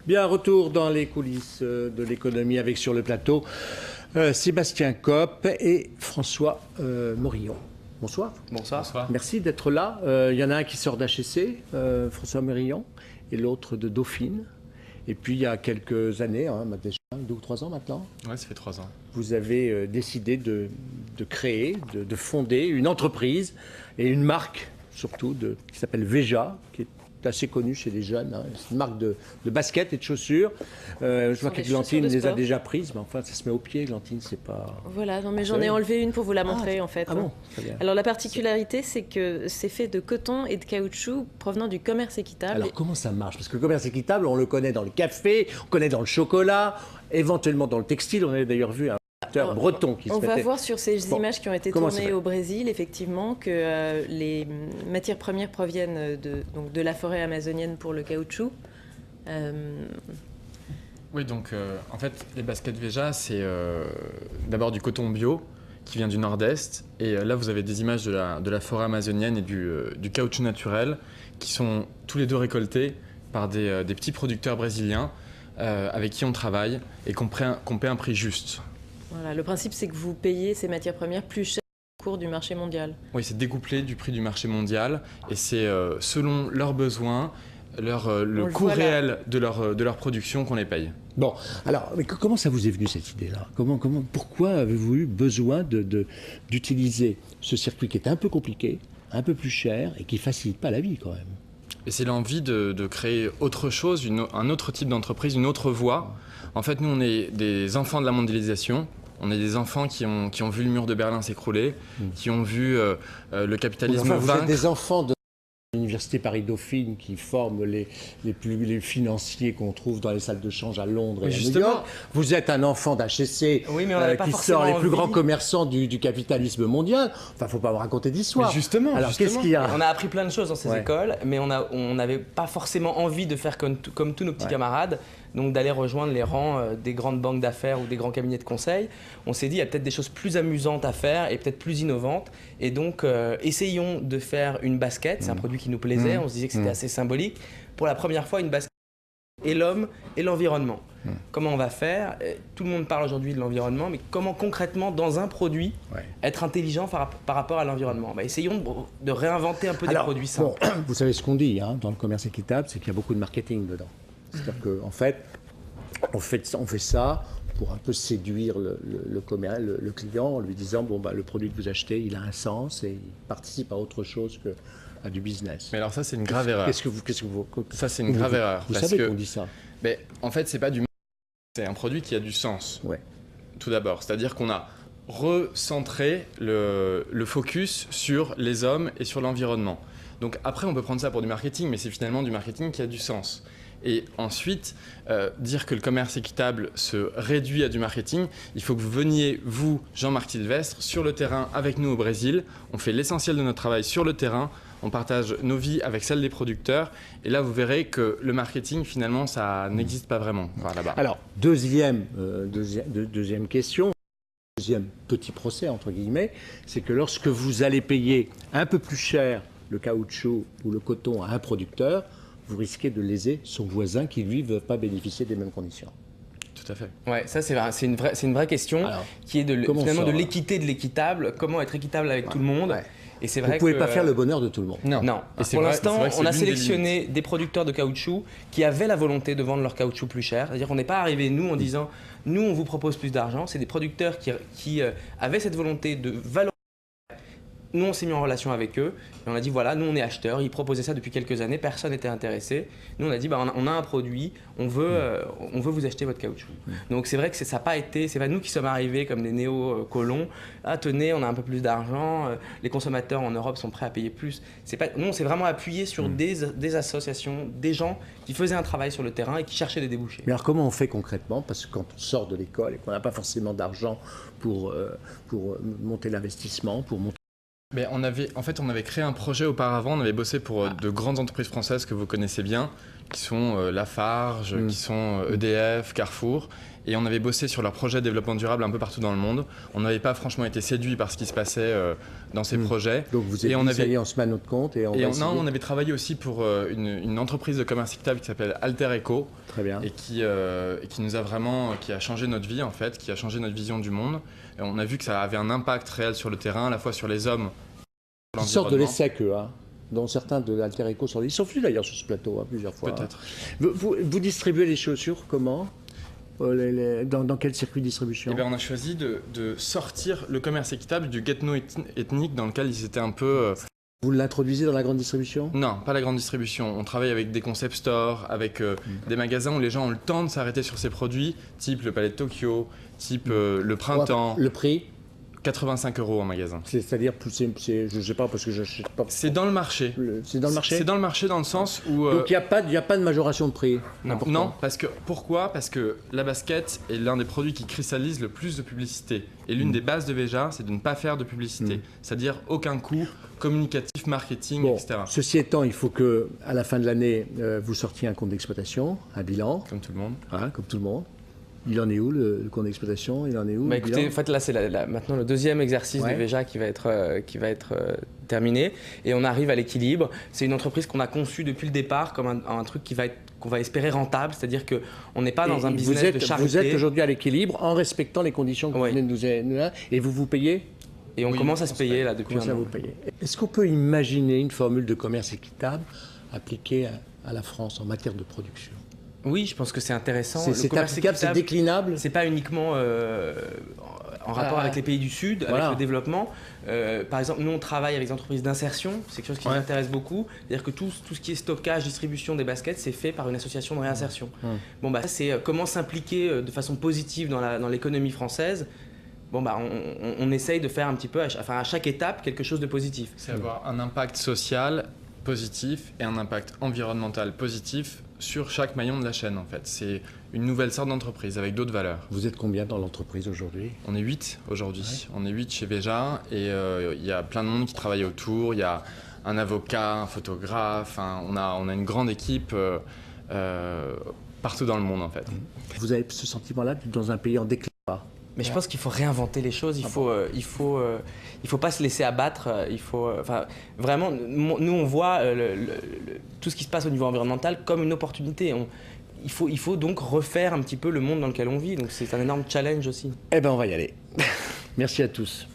Bien, retour dans les coulisses de l'économie avec sur le plateau Sébastien Kopp et François Morillon. Bonsoir. Bonsoir. Bonsoir. Merci d'être là. Il y en a un qui sort d'HEC, François Morillon, et l'autre de Dauphine. Et puis il y a quelques années, déjà 2 ou 3 ans maintenant. Oui, ça fait 3 ans. Vous avez décidé de créer, de fonder une entreprise et une marque surtout qui s'appelle Veja, qui est assez connue chez les jeunes. C'est une marque de basket et de chaussures. Je vois qu'Églantine les a déjà prises, mais enfin ça se met au pied, Églantine, c'est pas... Voilà, non mais j'en ai enlevé une pour vous la montrer en fait. Ah bon, très bien. Alors la particularité, c'est que c'est fait de coton et de caoutchouc provenant du commerce équitable. Alors comment ça marche? Parce que le commerce équitable, on le connaît dans le café, on connaît dans le chocolat, éventuellement dans le textile. On avait d'ailleurs vu un acteur breton qui se mettait... On va voir sur ces images qui ont été tournées au Brésil, effectivement, que les matières premières proviennent de la forêt amazonienne pour le caoutchouc. Oui, donc en fait, les baskets Veja, c'est d'abord du coton bio qui vient du nord-est. Et là, vous avez des images de la forêt amazonienne et du caoutchouc naturel qui sont tous les deux récoltés par des petits producteurs brésiliens avec qui on travaille et qu'on paie un prix juste. Voilà, le principe, c'est que vous payez ces matières premières plus chères au cours du marché mondial. Oui, c'est découplé du prix du marché mondial et c'est selon leurs besoins, le coût réel de leur production qu'on les paye. Bon, alors, mais comment ça vous est venu cette idée-là? Pourquoi avez-vous eu besoin d'utiliser ce circuit qui est un peu compliqué, un peu plus cher et qui ne facilite pas la vie quand même? Et c'est l'envie de créer autre chose, un autre type d'entreprise, une autre voie. En fait, nous, on est des enfants de la mondialisation. On est des enfants qui ont vu le mur de Berlin s'écrouler, qui ont vu le capitalisme vaincre. Vous êtes des enfants de l'Université Paris-Dauphine qui forment les financiers qu'on trouve dans les salles de change à Londres et à New York. Vous êtes un enfant d'HEC qui sort les plus grands commerçants du capitalisme mondial. Enfin, il ne faut pas me raconter d'histoire. Mais justement, alors qu'est-ce qu'il y a? On a appris plein de choses dans ces écoles, mais on n'avait pas forcément envie de faire comme tous nos petits camarades. Donc d'aller rejoindre les rangs des grandes banques d'affaires ou des grands cabinets de conseil. On s'est dit, il y a peut-être des choses plus amusantes à faire et peut-être plus innovantes. Et donc, essayons de faire une basket. C'est un produit qui nous plaisait. On se disait que c'était assez symbolique. Pour la première fois, une basket et l'homme et l'environnement. Comment on va faire? Tout le monde parle aujourd'hui de l'environnement, mais comment concrètement, dans un produit, être intelligent par rapport à l'environnement? Essayons de réinventer un peu des produits simples. Bon, vous savez ce qu'on dit dans le commerce équitable, c'est qu'il y a beaucoup de marketing dedans. C'est-à-dire qu'en fait, on fait ça pour un peu séduire le client en lui disant le produit que vous achetez, il a un sens et il participe à autre chose qu'à du business. Mais alors ça, c'est une grave erreur. Ça, c'est une grave erreur. Vous savez qu'on dit ça. Mais en fait, c'est pas du marketing, c'est un produit qui a du sens. Tout d'abord, c'est-à-dire qu'on a recentré le focus sur les hommes et sur l'environnement. Donc après, on peut prendre ça pour du marketing, mais c'est finalement du marketing qui a du sens. Et ensuite, dire que le commerce équitable se réduit à du marketing, il faut que vous veniez, vous, Jean-Marc Sylvestre, sur le terrain avec nous au Brésil. On fait l'essentiel de notre travail sur le terrain. On partage nos vies avec celles des producteurs. Et là, vous verrez que le marketing, finalement, ça n'existe pas vraiment là-bas. Alors, deuxième question, deuxième petit procès, entre guillemets, c'est que lorsque vous allez payer un peu plus cher le caoutchouc ou le coton à un producteur, vous risquez de léser son voisin qui, lui, ne veut pas bénéficier des mêmes conditions. Tout à fait. Ouais, ça c'est une vraie question. Alors, qui est finalement de l'équité de l'équitable. Comment être équitable avec tout le monde. Et c'est vrai vous ne pouvez pas faire le bonheur de tout le monde. Non. Pour l'instant, on a sélectionné des producteurs de caoutchouc qui avaient la volonté de vendre leur caoutchouc plus cher. C'est-à-dire qu'on n'est pas arrivé, nous, en disant « nous, on vous propose plus d'argent ». C'est des producteurs qui avaient cette volonté de valoriser. Nous, on s'est mis en relation avec eux et on a dit voilà, nous on est acheteurs, ils proposaient ça depuis quelques années, personne n'était intéressé. Nous on a dit on a un produit, on veut vous acheter votre caoutchouc. Donc c'est vrai que ça n'a pas été, c'est pas nous qui sommes arrivés comme des néo-colons. Ah tenez, on a un peu plus d'argent, les consommateurs en Europe sont prêts à payer plus. Nous on s'est vraiment appuyé sur des associations, des gens qui faisaient un travail sur le terrain et qui cherchaient des débouchés. Mais alors comment on fait concrètement? Parce que quand on sort de l'école et qu'on n'a pas forcément d'argent pour monter l'investissement, pour monter... Mais on avait créé un projet auparavant, on avait bossé pour de grandes entreprises françaises que vous connaissez bien, qui sont Lafarge, qui sont EDF, Carrefour. Et on avait bossé sur leurs projets de développement durable un peu partout dans le monde. On n'avait pas franchement été séduits par ce qui se passait dans ces projets. Donc vous êtes dit, ça y est, on se met à notre compte et on avait travaillé aussi pour une entreprise de commerce équitable qui s'appelle Alter Eco. Très bien. Et qui nous a vraiment, qui a changé notre vie en fait, qui a changé notre vision du monde. Et on a vu que ça avait un impact réel sur le terrain, à la fois sur les hommes. Ils sortent de l'ESSEC, hein, dont certains de Alter Eco sont. Ils sont venus d'ailleurs sur ce plateau plusieurs fois. Peut-être. Hein. Vous distribuez les chaussures comment? Dans quel circuit de distribution? On a choisi de sortir le commerce équitable du ghetto ethnique dans lequel ils étaient un peu... Vous l'introduisez dans la grande distribution? Non, pas la grande distribution. On travaille avec des concept stores, avec des magasins où les gens ont le temps de s'arrêter sur ces produits, type le Palais de Tokyo, type le Printemps. Le prix? 85 € en magasin. C'est-à-dire, je ne sais pas parce que je n'achète pas. C'est dans le marché. C'est dans le marché? C'est dans le marché dans le sens où... Donc il n'y a pas de majoration de prix? Non, pourquoi? Parce que la basket est l'un des produits qui cristallise le plus de publicité. Et l'une des bases de Veja, c'est de ne pas faire de publicité. C'est-à-dire aucun coût communicatif, marketing, etc. Ceci étant, il faut qu'à la fin de l'année, vous sortiez un compte d'exploitation, un bilan. Comme tout le monde. Voilà, comme tout le monde. Il en est où le compte d'exploitation? Il en est où? Écoutez, en fait, là, c'est maintenant le deuxième exercice de Veja qui va être terminé. Et on arrive à l'équilibre. C'est une entreprise qu'on a conçue depuis le départ comme un truc qu'on va espérer rentable. C'est-à-dire qu'on n'est pas dans un business de charité. Vous êtes aujourd'hui à l'équilibre en respectant les conditions que vous venez de nous donner. Et vous vous payez? Et on commence à se payer là depuis un an. Est-ce qu'on peut imaginer une formule de commerce équitable appliquée à la France en matière de production? Oui, je pense que c'est intéressant. C'est applicable, c'est déclinable. C'est pas uniquement en rapport avec les pays du Sud, avec le développement. Par exemple, nous on travaille avec des entreprises d'insertion, c'est quelque chose qui nous intéresse beaucoup. C'est-à-dire que tout ce qui est stockage, distribution des baskets, c'est fait par une association de réinsertion. Bon, bah, c'est comment s'impliquer de façon positive dans l'économie française. Bon, bah, on essaye de faire un petit peu, à chaque étape, quelque chose de positif. C'est avoir un impact social positif et un impact environnemental positif sur chaque maillon de la chaîne en fait. C'est une nouvelle sorte d'entreprise avec d'autres valeurs. Vous êtes combien dans l'entreprise aujourd'hui? On est 8 aujourd'hui. On est 8 chez Veja et il y a plein de monde qui travaille autour. Il y a un avocat, un photographe, on a une grande équipe partout dans le monde en fait. Vous avez ce sentiment-là dans un pays en déclin? Mais je pense qu'il faut réinventer les choses. Il faut pas se laisser abattre. Vraiment, nous on voit tout ce qui se passe au niveau environnemental comme une opportunité. Il faut donc refaire un petit peu le monde dans lequel on vit. Donc c'est un énorme challenge aussi. Eh ben on va y aller. Merci à tous.